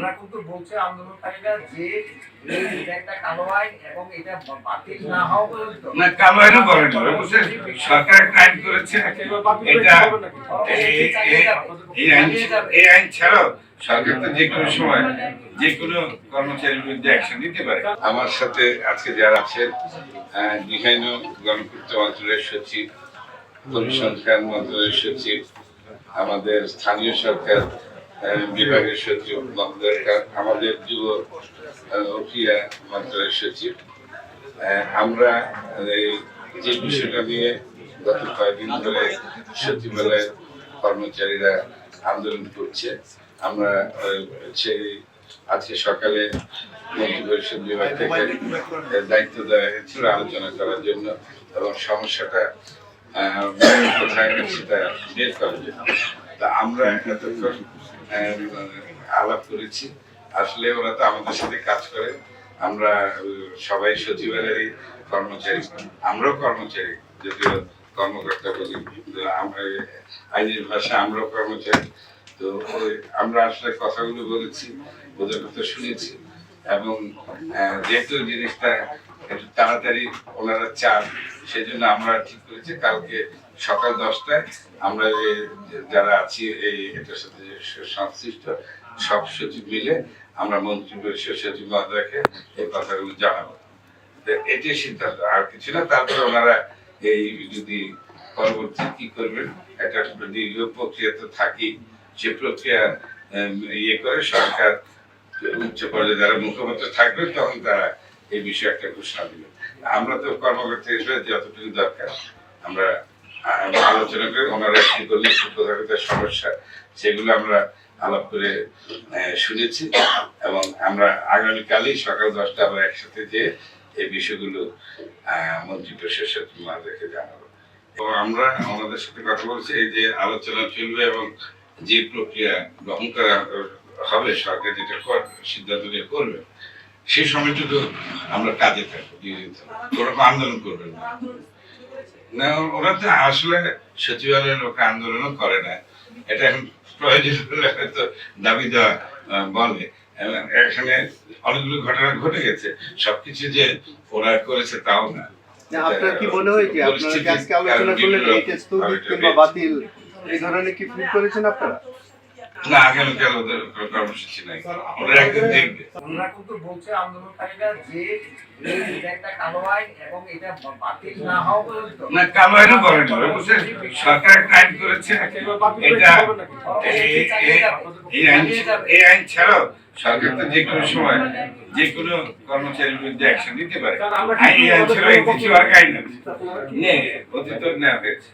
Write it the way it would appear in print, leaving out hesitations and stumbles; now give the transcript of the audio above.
আমরা কিন্তু বলছে আন্দোলনকারীরা যে এটা একটা কালো আইন এবং এটা বাতিল না হওয়া পর্যন্ত না কালো আইনও করে না বুঝছেন সরকার একটা আইন করেছে এটা এই আইন ছাড়াও সরকার তো যে কোনো সময় যে কোনো কর্মচারীর বিরুদ্ধে অ্যাকশন নিতে পারে। আমার সাথে আজকে যারা আছেন বিভিন্ন গণপূর্ত মন্ত্রণালয়ের সচিব, পরিসংখ্যান মন্ত্রণালয়ের সচিব, আমাদের স্থানীয় সরকার বিভাগের সচিব আমাদের যুব ও ক্রীড়া মন্ত্রণালয়ের সচিব, আমরা যে বিষয়টা নিয়ে গত কয়েকদিন ধরে সচিবালয়ের কর্মচারীরা আন্দোলন করছে, আমরা সেই আজকে সকালে মন্ত্রিপরিষদ বিভাগ থেকে দায়িত্ব দেওয়া হয়েছিল আলোচনা করার জন্য এবং সমস্যাটা কোথায় সেটা বের করার জন্য। তা আমরা এতক্ষণ আলাপ করেছি, আসলে ওরা তো আমাদের সাথে কাজ করে, আমরা সবাই সচিবালয়েরই কর্মচারী, আমরাও কর্মচারী, যদিও কর্মকর্তা বলি আইনের ভাষা আমরাও কর্মচারী। তো আমরা আসলে কথাগুলো বলেছি, ওদের কথা শুনেছি এবং যেহেতু জিনিসটা একটু তাড়াতাড়ি ওনারা চান, সেই জন্য আমরা ঠিক করেছি কালকে সকাল 10টায় আমরা যারা আছি এই এটার সাথে সংশ্লিষ্ট সব সচিব মিলে আমরা মন্ত্রী পরিষদ সচিব মহোদয়কে এই কথাগুলো জানাবো। এটাই সিদ্ধান্ত, আর কিছু না। তারপরে ওনারা এই যদি পরবর্তী কি করবেন, একটা দীর্ঘ প্রক্রিয়া তো থাকি, সে প্রক্রিয়া ইয়ে করে সরকার উচ্চ পর্যায়ে যারা মুখপাত্র থাকবেন তখন তারা এই বিষয়ে একটা ঘোষণা দিবেন। আমরা তো কর্মকর্তা হিসেবে যতটুকু দরকার আমরা আলোচনা করে ওনারা কি করলে কোথায় সমস্যা সেগুলো আমরা আলাপ করে শুনেছি এবং আমরা আগামীকালই সকাল 10টা আবার একসাথে যেয়ে এই বিষয়গুলো মন্ত্রী পরিষদ সচিব মহোদয়কে জানাবো। তো আমরা আমাদের সাথে কথা বলছি, এই যে আলোচনা চলবে এবং যে প্রক্রিয়া গ্রহণ করা হবে, সরকার যেটা সিদ্ধান্ত নিয়ে করবে সেই সময়টুকু আমরা কাজে থাকবো, কোনো আন্দোলন করবেন না। না ওরা তো আসলে সচিবালয়ের লোক আন্দোলনও করে না, এটা এখন প্রয়োজন হলে হয়তো দাবি দেওয়া বলে। এখানে অনেকগুলো ঘটনা ঘটে গেছে, সবকিছু যে ওরা করেছে তাও না। আপনার কি মনে হয় যে আপনারা আজকে আলোচনা করলেন এটা স্থগিত কিংবা বাতিল এই ধরনের কি ফিল করেছেন আপনারা? না, আগামীকাল ওদের কর্মসূচি নাই, ওরা একদিন দেখবে। আমরা কিন্তু বলছে আন্দোলনকারীরা যে এটা একটা কালো আইন এবং এটা বাতিল না হওয়া পর্যন্ত না কালো আইনও করে না বুঝছেন, সরকার একটা আইন করেছে এটা এই আইন ছাড়াও সরকার তো যে কোনো সময় যে কোনো কর্মচারীর বিরুদ্ধে অ্যাকশন নিতে পারে। এই আইন ছাড়াও কিছু আইন আছে, অতীত নেওয়া হয়েছে।